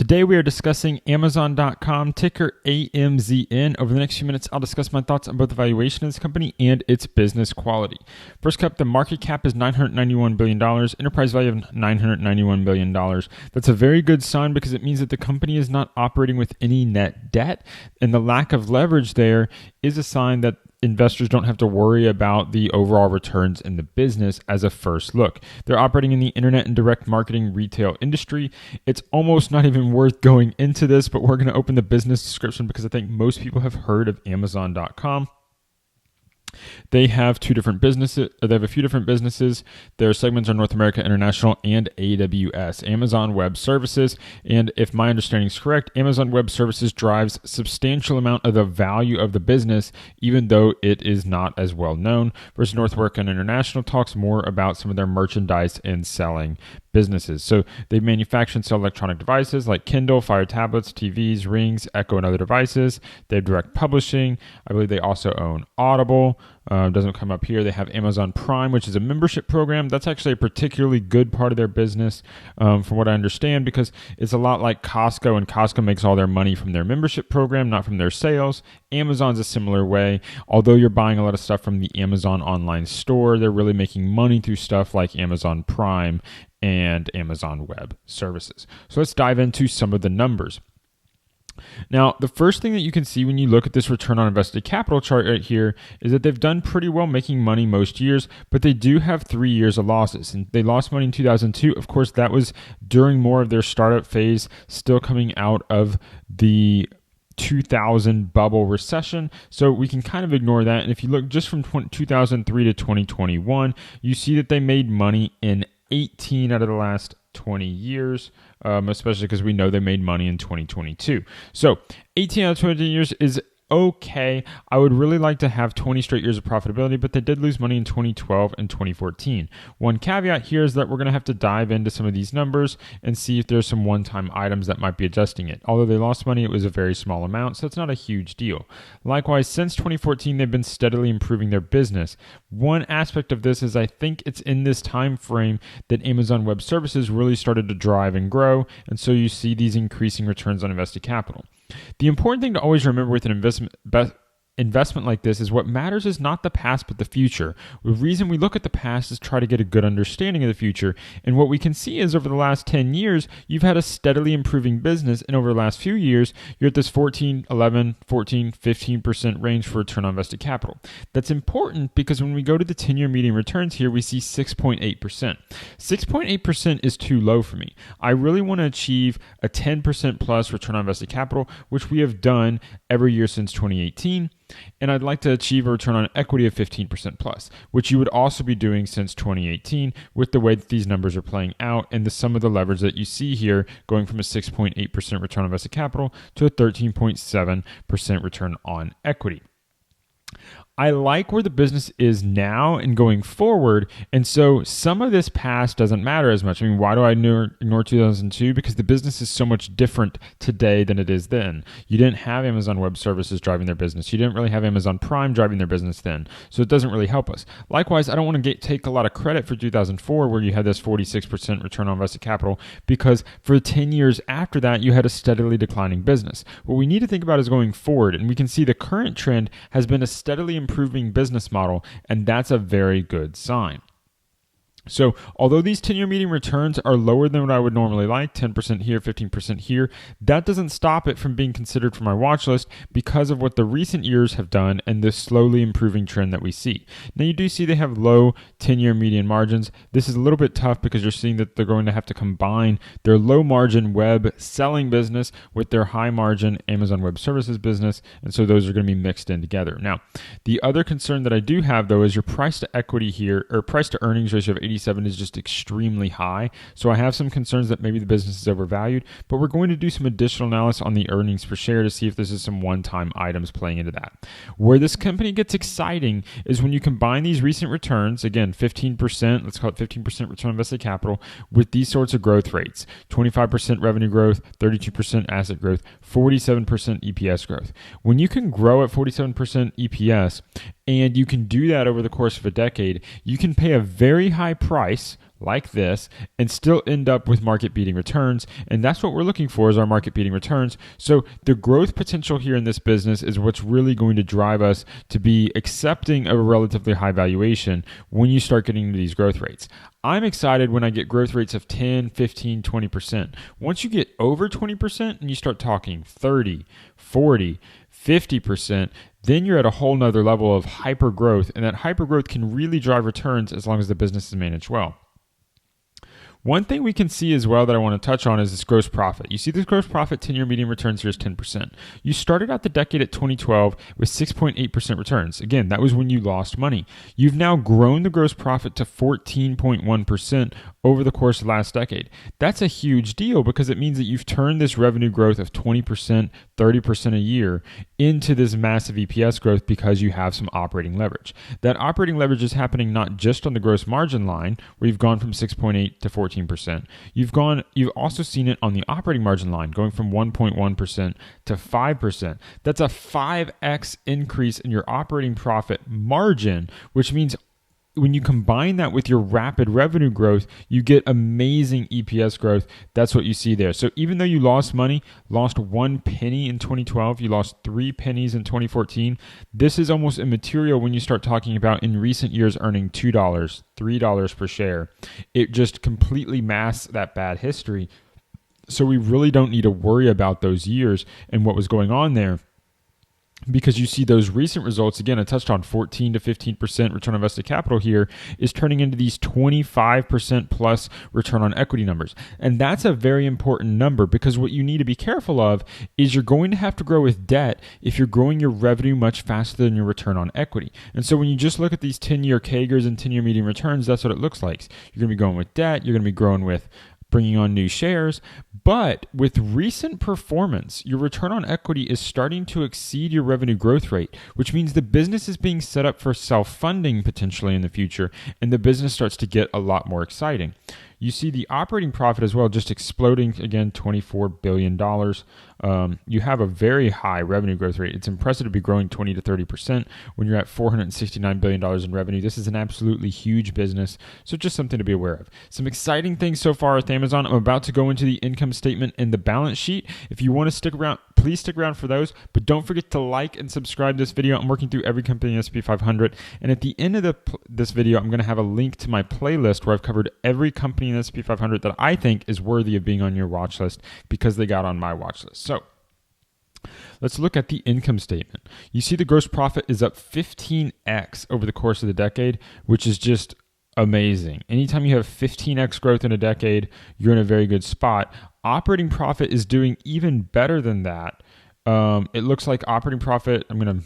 Today we are discussing Amazon.com, ticker AMZN. Over the next few minutes, I'll discuss my thoughts on both the valuation of this company and its business quality. First up, the market cap is $991 billion, enterprise value of $991 billion. That's a very good sign because it means that the company is not operating with any net debt, and the lack of leverage there is a sign that investors don't have to worry about the overall returns in the business as a first look. They're operating in the internet and direct marketing retail industry. It's almost not even worth going into this, but we're going to open the business description because I think most people have heard of Amazon.com. They have two different businesses. They have a few different businesses. Their segments are North America, International, and AWS, Amazon Web Services. And if my understanding is correct, Amazon Web Services drives a substantial amount of the value of the business, even though it is not as well known. Versus North America and International talks more about some of their merchandise and selling businesses. So they manufacture and sell electronic devices like Kindle, Fire tablets, TVs, Rings, Echo, and other devices. They have direct publishing. I believe they also own Audible. Doesn't come up here. They have Amazon Prime, which is a membership program. That's actually a particularly good part of their business, from what I understand, because it's a lot like Costco, and Costco makes all their money from their membership program, not from their sales. Amazon's a similar way. Although you're buying a lot of stuff from the Amazon online store, they're really making money through stuff like Amazon Prime and Amazon Web Services. So let's dive into some of the numbers. Now, the first thing that you can see when you look at this return on invested capital chart right here is that they've done pretty well making money most years, but they do have 3 years of losses. And they lost money in 2002. Of course, that was during more of their startup phase, still coming out of the 2000 bubble recession. So we can kind of ignore that. And if you look just from 2003 to 2021, you see that they made money in 18 out of the last 20 years, especially because we know they made money in 2022. So 18 out of 20 years is okay. I would really like to have 20 straight years of profitability, but they did lose money in 2012 and 2014. One caveat here is that we're going to have to dive into some of these numbers and see if there's some one-time items that might be adjusting it. Although they lost money, it was a very small amount, so it's not a huge deal. Likewise, since 2014, they've been steadily improving their business. One aspect of this is I think it's in this time frame that Amazon Web Services really started to drive and grow, and so you see these increasing returns on invested capital. The important thing to always remember with an investment like this is what matters is not the past but the future. The reason we look at the past is try to get a good understanding of the future. And what we can see is over the last 10 years, you've had a steadily improving business. And over the last few years, you're at this 14, 11, 14, 15% range for return on invested capital. That's important because when we go to the 10-year median returns here, we see 6.8%. 6.8% is too low for me. I really want to achieve a 10% plus return on invested capital, which we have done every year since 2018. And I'd like to achieve a return on equity of 15% plus, which you would also be doing since 2018 with the way that these numbers are playing out and the sum of the leverage that you see here going from a 6.8% return on invested capital to a 13.7% return on equity. I like where the business is now and going forward, and so some of this past doesn't matter as much. I mean, why do I ignore 2002? Because the business is so much different today than it is then. You didn't have Amazon Web Services driving their business. You didn't really have Amazon Prime driving their business then, so it doesn't really help us. Likewise, I don't want to take a lot of credit for 2004 where you had this 46% return on invested capital because for 10 years after that, you had a steadily declining business. What we need to think about is going forward, and we can see the current trend has been a steadily improving business model, and that's a very good sign. So although these 10-year median returns are lower than what I would normally like, 10% here, 15% here, that doesn't stop it from being considered for my watch list because of what the recent years have done and this slowly improving trend that we see. Now you do see they have low 10-year median margins. This is a little bit tough because you're seeing that they're going to have to combine their low margin web selling business with their high margin Amazon Web Services business, and so those are going to be mixed in together. Now, the other concern that I do have though is your price to equity here, or price to earnings ratio of 87 is just extremely high. So I have some concerns that maybe the business is overvalued, but we're going to do some additional analysis on the earnings per share to see if this is some one-time items playing into that. Where this company gets exciting is when you combine these recent returns, again, 15%, let's call it 15% return on invested capital, with these sorts of growth rates, 25% revenue growth, 32% asset growth, 47% EPS growth. When you can grow at 47% EPS, and you can do that over the course of a decade, you can pay a very high price like this and still end up with market beating returns. And that's what we're looking for, is our market beating returns. So the growth potential here in this business is what's really going to drive us to be accepting of a relatively high valuation when you start getting into these growth rates. I'm excited when I get growth rates of 10, 15, 20%. Once you get over 20% and you start talking 30, 40, 50%, then you're at a whole nother level of hyper growth. And that hyper growth can really drive returns as long as the business is managed well. One thing we can see as well that I want to touch on is this gross profit. You see this gross profit 10-year median returns here is 10%. You started out the decade at 2012 with 6.8% returns. Again, that was when you lost money. You've now grown the gross profit to 14.1% over the course of the last decade. That's a huge deal because it means that you've turned this revenue growth of 20%, 30% a year into this massive EPS growth because you have some operating leverage. That operating leverage is happening not just on the gross margin line, where you've gone from 6.8 to 14%. You've also seen it on the operating margin line, going from 1.1% to 5%. That's a 5x increase in your operating profit margin, which means when you combine that with your rapid revenue growth, you get amazing EPS growth. That's what you see there. So even though you lost money, lost 1 penny in 2012, you lost 3 pennies in 2014, this is almost immaterial when you start talking about in recent years earning $2, $3 per share. It just completely masks that bad history. So we really don't need to worry about those years and what was going on there, because you see those recent results. Again, I touched on 14 to 15% return on invested capital here is turning into these 25% plus return on equity numbers. And that's a very important number, because what you need to be careful of is you're going to have to grow with debt if you're growing your revenue much faster than your return on equity. And so when you just look at these 10-year CAGRs and 10-year median returns, that's what it looks like. You're going to be growing with debt. You're going to be growing with bringing on new shares. But with recent performance, your return on equity is starting to exceed your revenue growth rate, which means the business is being set up for self-funding potentially in the future, and the business starts to get a lot more exciting. You see the operating profit as well just exploding, again, $24 billion. You have a very high revenue growth rate. It's impressive to be growing 20 to 30% when you're at $469 billion in revenue. This is an absolutely huge business, so just something to be aware of. Some exciting things so far with Amazon. I'm about to go into the income statement and the balance sheet. If you want to stick around, please stick around for those, but don't forget to like and subscribe to this video. I'm working through every company in the S&P 500, and at the end of this video, I'm going to have a link to my playlist where I've covered every company in the S&P 500 that I think is worthy of being on your watch list because they got on my watch list. So let's look at the income statement. You see the gross profit is up 15x over the course of the decade, which is just amazing. Anytime you have 15x growth in a decade, you're in a very good spot. Operating profit is doing even better than that. It looks like operating profit, I'm going to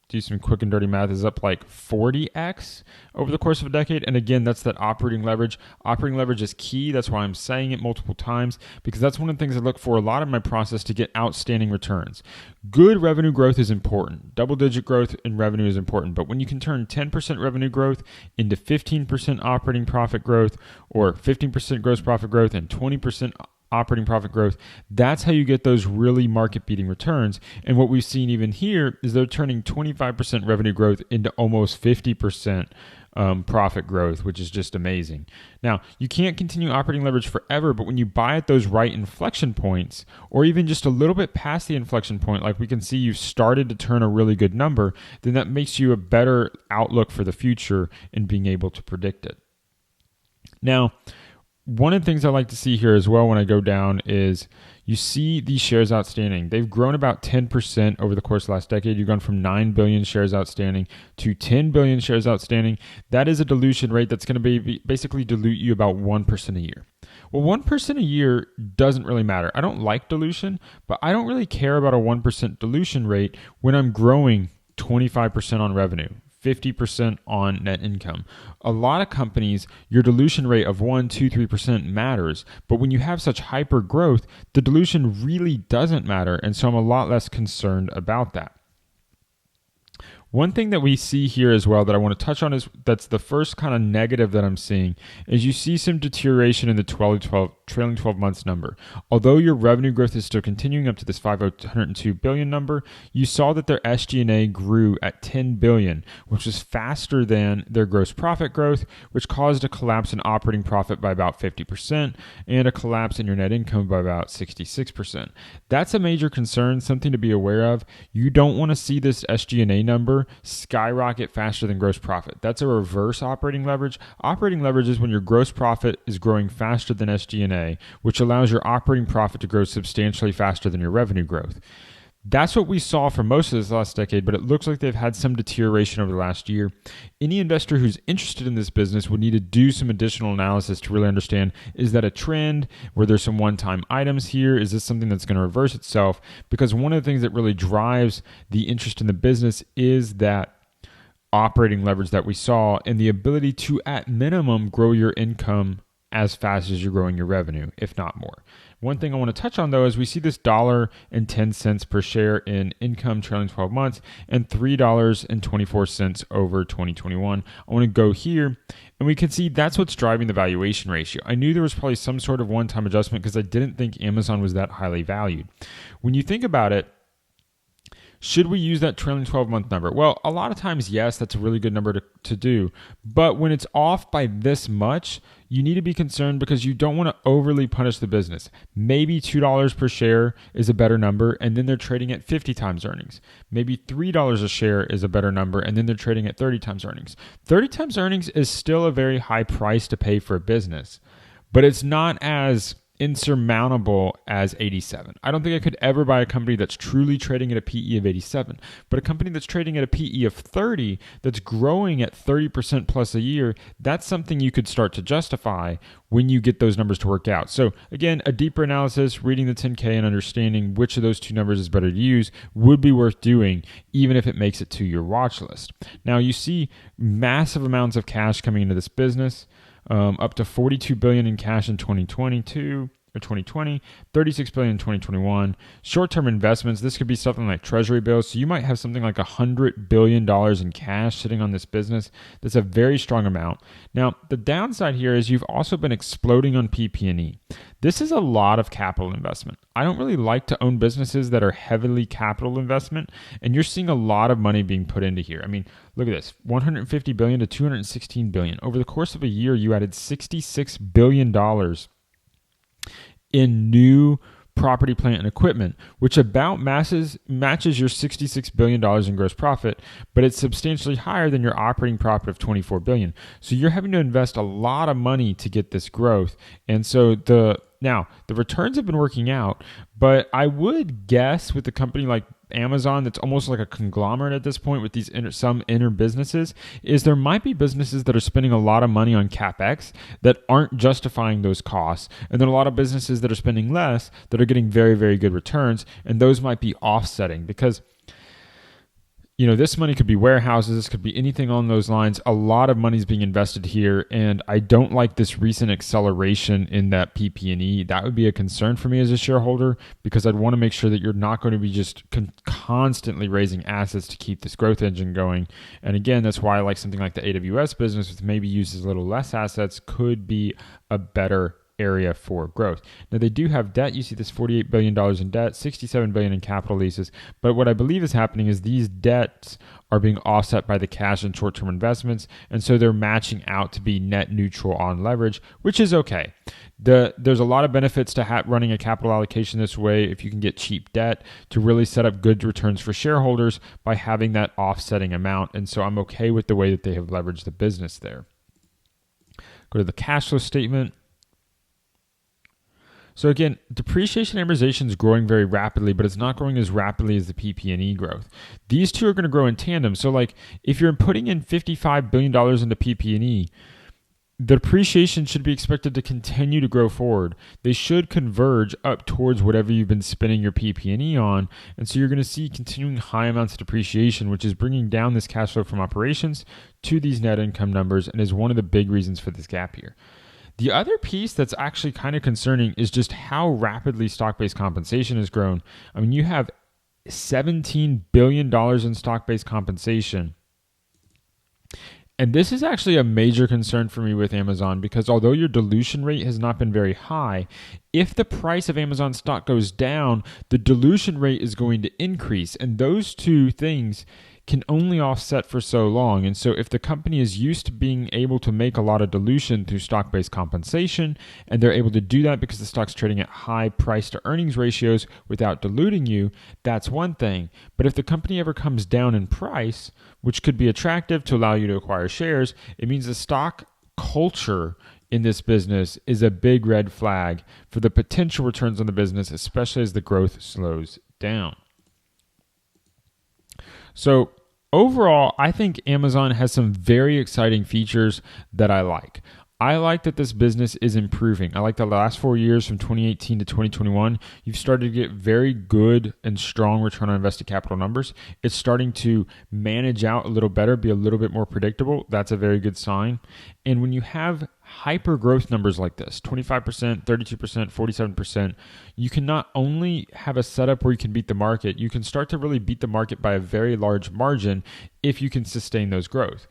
do some quick and dirty math, is up like 40x over the course of a decade. And again, that's that operating leverage. Operating leverage is key. That's why I'm saying it multiple times, because that's one of the things I look for a lot in my process to get outstanding returns. Good revenue growth is important. Double-digit growth in revenue is important. But when you can turn 10% revenue growth into 15% operating profit growth, or 15% gross profit growth and 20% operating profit growth, that's how you get those really market-beating returns. And what we've seen even here is they're turning 25% revenue growth into almost 50% profit growth, which is just amazing. Now, you can't continue operating leverage forever, but when you buy at those right inflection points, or even just a little bit past the inflection point, like we can see you've started to turn a really good number, then that makes you a better outlook for the future in being able to predict it. Now, one of the things I like to see here as well when I go down is you see these shares outstanding. They've grown about 10% over the course of the last decade. You've gone from 9 billion shares outstanding to 10 billion shares outstanding. That is a dilution rate that's going to basically dilute you about 1% a year. Well, 1% a year doesn't really matter. I don't like dilution, but I don't really care about a 1% dilution rate when I'm growing 25% on revenue, 50% on net income. A lot of companies, your dilution rate of 1, 2, 3% matters, but when you have such hyper growth, the dilution really doesn't matter, and so I'm a lot less concerned about that. One thing that we see here as well that I want to touch on is that's the first kind of negative that I'm seeing is you see some deterioration in the trailing 12 months number. Although your revenue growth is still continuing up to this $502 billion number, you saw that their SG&A grew at $10 billion, which was faster than their gross profit growth, which caused a collapse in operating profit by about 50% and a collapse in your net income by about 66%. That's a major concern, something to be aware of. You don't want to see this SG&A number skyrocket faster than gross profit. That's a reverse operating leverage. Operating leverage is when your gross profit is growing faster than SG&A, which allows your operating profit to grow substantially faster than your revenue growth. That's what we saw for most of this last decade, but it looks like they've had some deterioration over the last year. Any investor who's interested in this business would need to do some additional analysis to really understand, is that a trend where there's some one-time items here? Is this something that's going to reverse itself? Because one of the things that really drives the interest in the business is that operating leverage that we saw and the ability to, at minimum, grow your income as fast as you're growing your revenue, if not more. One thing I want to touch on, though, is we see this $1.10 per share in income trailing 12 months and $3.24 over 2021. I want to go here, and we can see that's what's driving the valuation ratio. I knew there was probably some sort of one-time adjustment because I didn't think Amazon was that highly valued. When you think about it, should we use that trailing 12-month number? Well, a lot of times, yes, that's a really good number to do. But when it's off by this much, you need to be concerned because you don't want to overly punish the business. Maybe $2 per share is a better number, and then they're trading at 50 times earnings. Maybe $3 a share is a better number, and then they're trading at 30 times earnings. 30 times earnings is still a very high price to pay for a business, but it's not as insurmountable as 87. I don't think I could ever buy a company that's truly trading at a PE of 87, but a company that's trading at a PE of 30 that's growing at 30% plus a year, that's something you could start to justify when you get those numbers to work out. So again, a deeper analysis, reading the 10K and understanding which of those two numbers is better to use would be worth doing, even if it makes it to your watch list. Now you see massive amounts of cash coming into this business. Up to $42 billion in cash in 2022 or 2020, $36 billion in 2021. Short-term investments, this could be something like treasury bills. So you might have something like $100 billion in cash sitting on this business. That's a very strong amount. Now, the downside here is you've also been exploding on PP&E. This is a lot of capital investment. I don't really like to own businesses that are heavily capital investment, and you're seeing a lot of money being put into here. I mean, look at this, $150 billion to $216 billion. Over the course of a year, you added $66 billion in new property, plant, and equipment, which about matches your $66 billion in gross profit, but it's substantially higher than your operating profit of $24 billion. So you're having to invest a lot of money to get this growth. And so the returns have been working out, but I would guess with a company like Amazon that's almost like a conglomerate at this point with these some inner businesses, is there might be businesses that are spending a lot of money on CapEx that aren't justifying those costs. And then a lot of businesses that are spending less that are getting very, very good returns. And those might be offsetting because this money could be warehouses, this could be anything on those lines. A lot of money is being invested here, and I don't like this recent acceleration in that PP&E. That would be a concern for me as a shareholder because I'd want to make sure that you're not going to be just constantly raising assets to keep this growth engine going. And again, that's why I like something like the AWS business, which maybe uses a little less assets, could be a better area for growth. Now they do have debt. You see this $48 billion in debt, $67 billion in capital leases. But what I believe is happening is these debts are being offset by the cash and short-term investments. And so they're matching out to be net neutral on leverage, which is okay. There's a lot of benefits to running a capital allocation this way if you can get cheap debt to really set up good returns for shareholders by having that offsetting amount. And so I'm okay with the way that they have leveraged the business there. Go to the cash flow statement. So again, depreciation and amortization is growing very rapidly, but it's not growing as rapidly as the PP&E growth. These two are going to grow in tandem. So like if you're putting in $55 billion into PP&E, the depreciation should be expected to continue to grow forward. They should converge up towards whatever you've been spending your PP&E on. And so you're going to see continuing high amounts of depreciation, which is bringing down this cash flow from operations to these net income numbers and is one of the big reasons for this gap here. The other piece that's actually kind of concerning is just how rapidly stock-based compensation has grown. I mean, you have $17 billion in stock-based compensation. And this is actually a major concern for me with Amazon because although your dilution rate has not been very high, if the price of Amazon stock goes down, the dilution rate is going to increase. And those two things can only offset for so long. And so if the company is used to being able to make a lot of dilution through stock-based compensation, and they're able to do that because the stock's trading at high price to earnings ratios without diluting you, that's one thing. But if the company ever comes down in price, which could be attractive to allow you to acquire shares, it means the stock culture in this business is a big red flag for the potential returns on the business, especially as the growth slows down. So overall, I think Amazon has some very exciting features that I like. I like that this business is improving. I like the last 4 years from 2018 to 2021, you've started to get very good and strong return on invested capital numbers. It's starting to manage out a little better, be a little bit more predictable. That's a very good sign. And when you have hyper growth numbers like this, 25%, 32%, 47%, you can not only have a setup where you can beat the market, you can start to really beat the market by a very large margin if you can sustain those growth.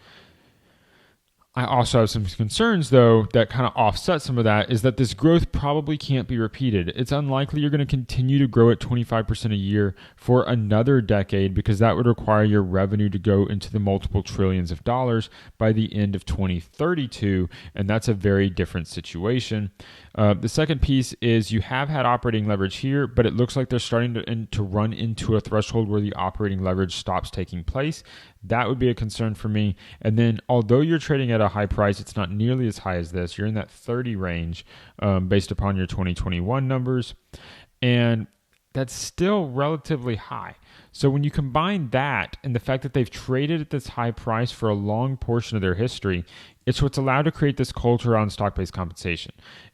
I also have some concerns, though, that kind of offset some of that, is that this growth probably can't be repeated. It's unlikely you're going to continue to grow at 25% a year for another decade because that would require your revenue to go into the multiple trillions of dollars by the end of 2032, and that's a very different situation. The second piece is you have had operating leverage here, but it looks like they're starting to run into a threshold where the operating leverage stops taking place. That would be a concern for me. And then although you're trading at a high price, it's not nearly as high as this. You're in that 30 range based upon your 2021 numbers. And that's still relatively high. So when you combine that and the fact that they've traded at this high price for a long portion of their history, it's what's allowed to create this culture on stock-based compensation.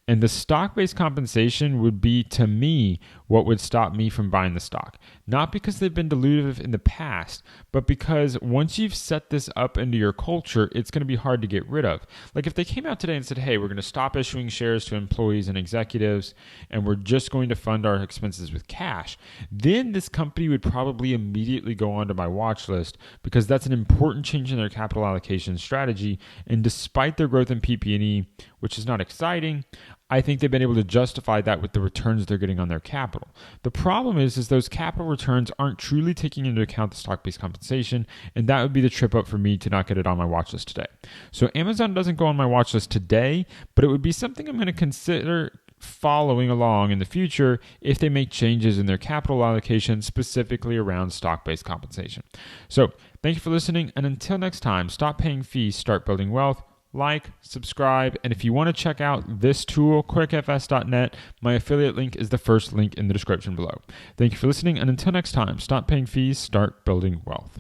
And the stock-based compensation would be, to me, what would stop me from buying the stock. Not because they've been dilutive in the past, but because once you've set this up into your culture, it's going to be hard to get rid of. Like if they came out today and said, hey, we're going to stop issuing shares to employees and executives, and we're just going to fund our expenses with cash, then this company would probably immediately go onto my watch list because that's an important change in their capital allocation strategy. And despite their growth in PP&E, which is not exciting, I think they've been able to justify that with the returns they're getting on their capital. The problem is those capital returns aren't truly taking into account the stock-based compensation, and that would be the trip up for me to not get it on my watch list today. So Amazon doesn't go on my watch list today, but it would be something I'm going to consider following along in the future if they make changes in their capital allocation, specifically around stock-based compensation. So thank you for listening, and until next time, stop paying fees, start building wealth. Like, subscribe, and if you want to check out this tool, quickfs.net, my affiliate link is the first link in the description below. Thank you for listening, and until next time, stop paying fees, start building wealth.